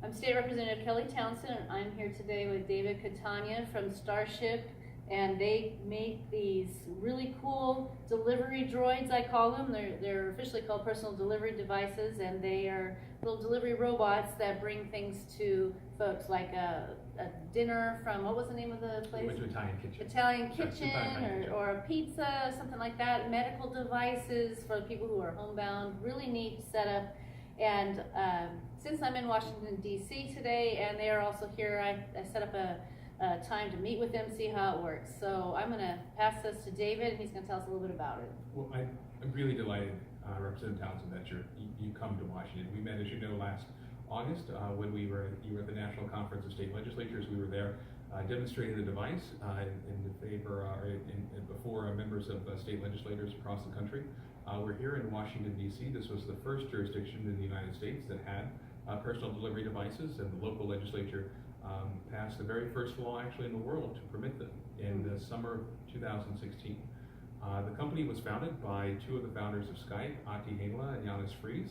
I'm State Representative Kelly Townsend, and I'm here today with David Catania from Starship, and they make these really cool delivery droids, I call them. They're officially called personal delivery devices, and they are little delivery robots that bring things to folks, like a dinner from, what was the name of the place? We went to Italian Kitchen. Italian Kitchen, or a pizza, something like that. Medical devices for people who are homebound. Really neat setup. And since I'm in Washington, D.C. today, and they are also here, I set up a time to meet with them, see how it works. So I'm going to pass this to David, and he's going to tell us a little bit about it. Well, I'm really delighted, Representative Townsend, that you come to Washington. We met, as you know, last August when you were at the National Conference of State Legislatures. We were there demonstrating the device in favor before members of state legislators across the country. We're here in Washington, D.C. This was the first jurisdiction in the United States that had personal delivery devices, and the local legislature passed the very first law actually in the world to permit them in the summer of 2016. The company was founded by two of the founders of Skype, Ati Heinla and Jonas Fries,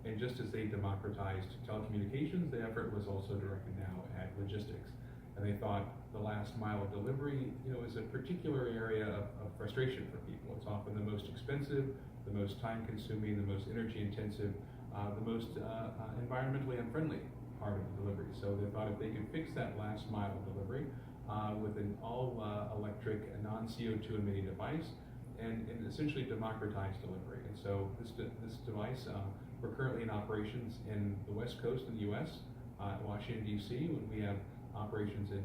and just as they democratized telecommunications, the effort was also directed now at logistics. And they thought the last mile of delivery, is a particular area of frustration for people. It's often the most expensive, the most time-consuming, the most energy-intensive, the most environmentally unfriendly part of the delivery. So they thought if they could fix that last mile of delivery with an all-electric, non-CO2 emitting device, and essentially democratize delivery. And so this device, we're currently in operations in the West Coast in the U.S., Washington, D.C. We have operations in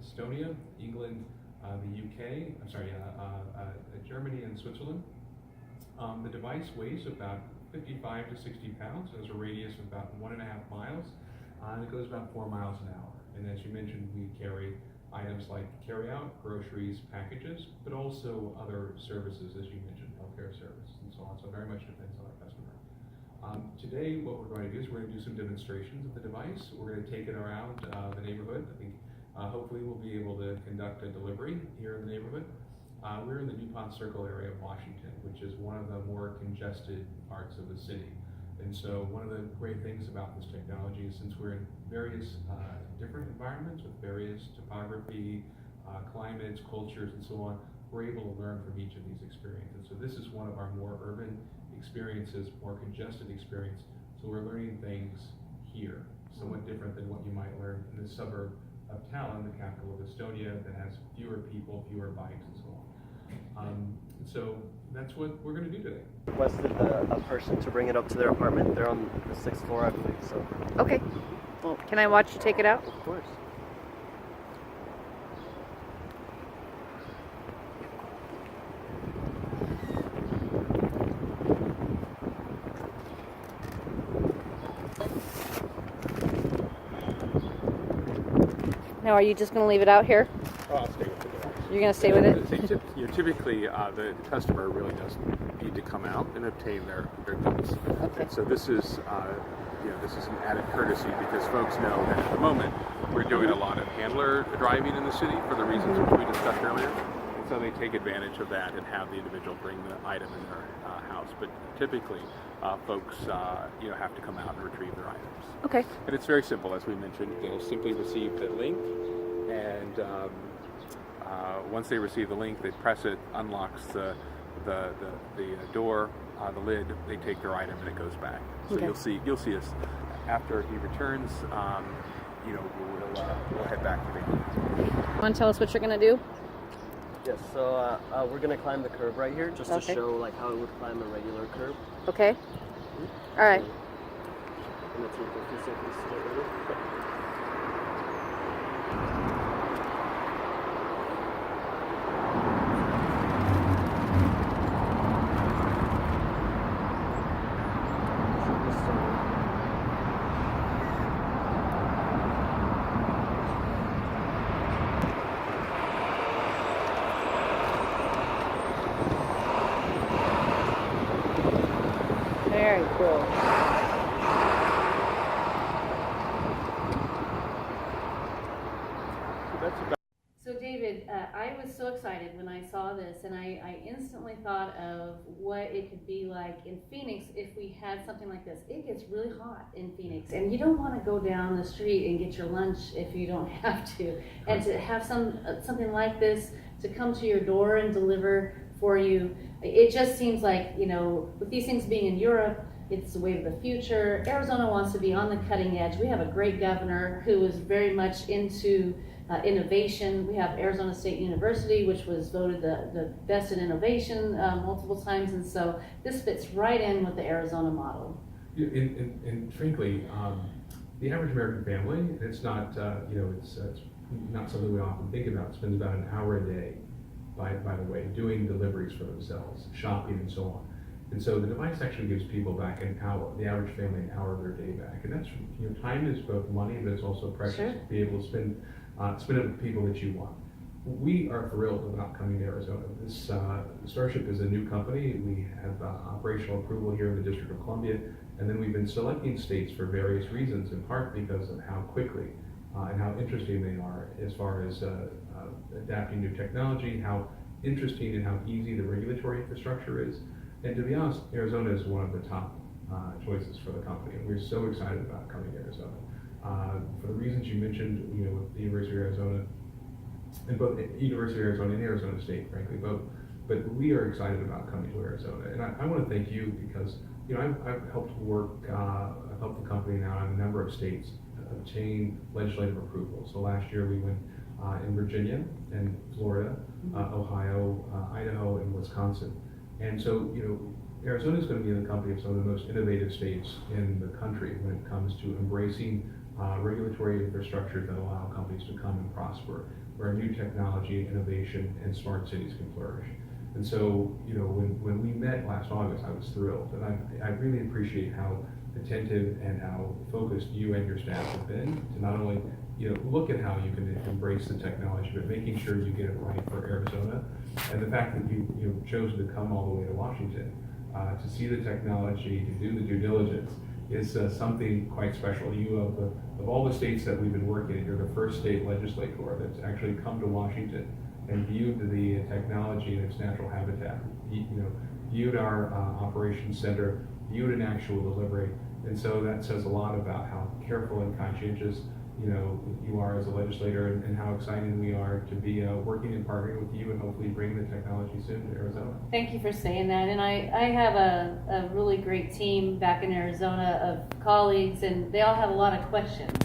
Estonia, England, the UK, Germany and Switzerland. The device weighs about 55 to 60 pounds, has a radius of about 1.5 miles, and it goes about 4 miles an hour. And as you mentioned, we carry items like carry-out, groceries, packages, but also other services, as you mentioned, healthcare services and so on. So very much depends on our customer. Today, what we're going to do is we're going to do some demonstrations of the device. We're going to take it around the neighborhood. I think hopefully we'll be able to conduct a delivery here in the neighborhood. We're in the DuPont Circle area of Washington, which is one of the more congested parts of the city. And so one of the great things about this technology is since we're in various different environments with various topography, climates, cultures, and so on, we're able to learn from each of these experiences. So this is one of our more urban experiences, more congested experience. So we're learning things here, somewhat different than what you might learn in the suburb of Tallinn, the capital of Estonia, that has fewer people, fewer bikes, and so on. So that's what we're going to do today. Requested a person to bring it up to their apartment. They're on the 6th floor, I believe. So. Okay. Well, can I watch you take it out? Of course. Now, are you just going to leave it out here? Oh, I'll stay with the device. You're going to stay with it? Typically, the customer really doesn't need to come out and obtain their goods. Okay. So this is, this is an added courtesy because folks know that at the moment we're doing a lot of handler driving in the city for the reasons which we discussed earlier. And so they take advantage of that and have the individual bring the item in their house. But typically, folks, have to come out and retrieve their items. Okay. And it's very simple, as we mentioned. They'll simply receive the link, and once they receive the link, they press it, unlocks the door, the lid. They take their item, and it goes back. So Okay. you'll see us after he returns. We'll head back to the. Want to tell us what you're going to do? Yes. So we're gonna climb the curb right here, just to Okay. show how it would climb a regular curb. Okay. All right. I'm gonna take a few seconds to get ready. Very cool. So David, I was so excited when I saw this, and I instantly thought of what it could be like in Phoenix if we had something like this. It gets really hot in Phoenix, and you don't want to go down the street and get your lunch if you don't have to. And to have something like this to come to your door and deliver for you, it just seems like, with these things being in Europe, it's the wave of the future. Arizona wants to be on the cutting edge. We have a great governor who is very much into innovation. We have Arizona State University, which was voted the best in innovation multiple times, and so this fits right in with the Arizona model. And frankly, the average American family, it's not, it's not something we often think about, spends about an hour a day, by the way, doing deliveries for themselves, shopping and so on. And so the device actually gives people back an hour, the average family an hour of their day back. And that's, time is both money, but it's also precious. Sure. To be able to spend it with people that you want. We are thrilled about coming to Arizona. This Starship is a new company. We have operational approval here in the District of Columbia, and then we've been selecting states for various reasons, in part because of how quickly and how interesting they are as far as adapting new technology, how interesting and how easy the regulatory infrastructure is. And to be honest, Arizona is one of the top choices for the company, and we're so excited about coming to Arizona. For the reasons you mentioned, with the University of Arizona, and both University of Arizona and Arizona State, frankly, both. But we are excited about coming to Arizona, and I want to thank you because I've helped I've helped the company now in a number of states obtain legislative approval. So last year we went in Virginia and Florida, Ohio, Idaho, and Wisconsin. And so, Arizona is going to be in the company of some of the most innovative states in the country when it comes to embracing regulatory infrastructure that allow companies to come and prosper, where new technology, innovation, and smart cities can flourish. And so, when we met last August, I was thrilled, and I really appreciate how attentive and how focused you and your staff have been to not only look at how you can embrace the technology, but making sure you get it right for Arizona. And the fact that you've chosen to come all the way to Washington to see the technology, to do the due diligence, is something quite special. You, of all the states that we've been working in, you're the first state legislator that's actually come to Washington and viewed the technology in its natural habitat, viewed our operations center, viewed an actual delivery. And so that says a lot about how careful and conscientious you are as a legislator, and how excited we are to be working and partnering with you and hopefully bring the technology soon to Arizona. Thank you for saying that. And I have a really great team back in Arizona of colleagues, and they all have a lot of questions.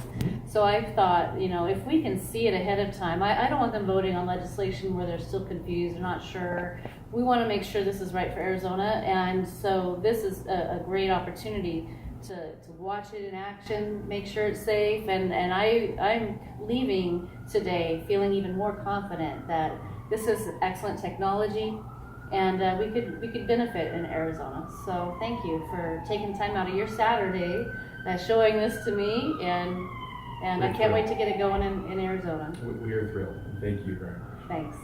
So I've thought, if we can see it ahead of time, I don't want them voting on legislation where they're still confused, they're not sure. We want to make sure this is right for Arizona, and so this is a great opportunity to watch it in action, make sure it's safe, and I'm leaving today feeling even more confident that this is excellent technology, and we could benefit in Arizona. So thank you for taking time out of your Saturday, showing this to me, and I can't wait to get it going in Arizona. We are thrilled. Thank you very much. Thanks.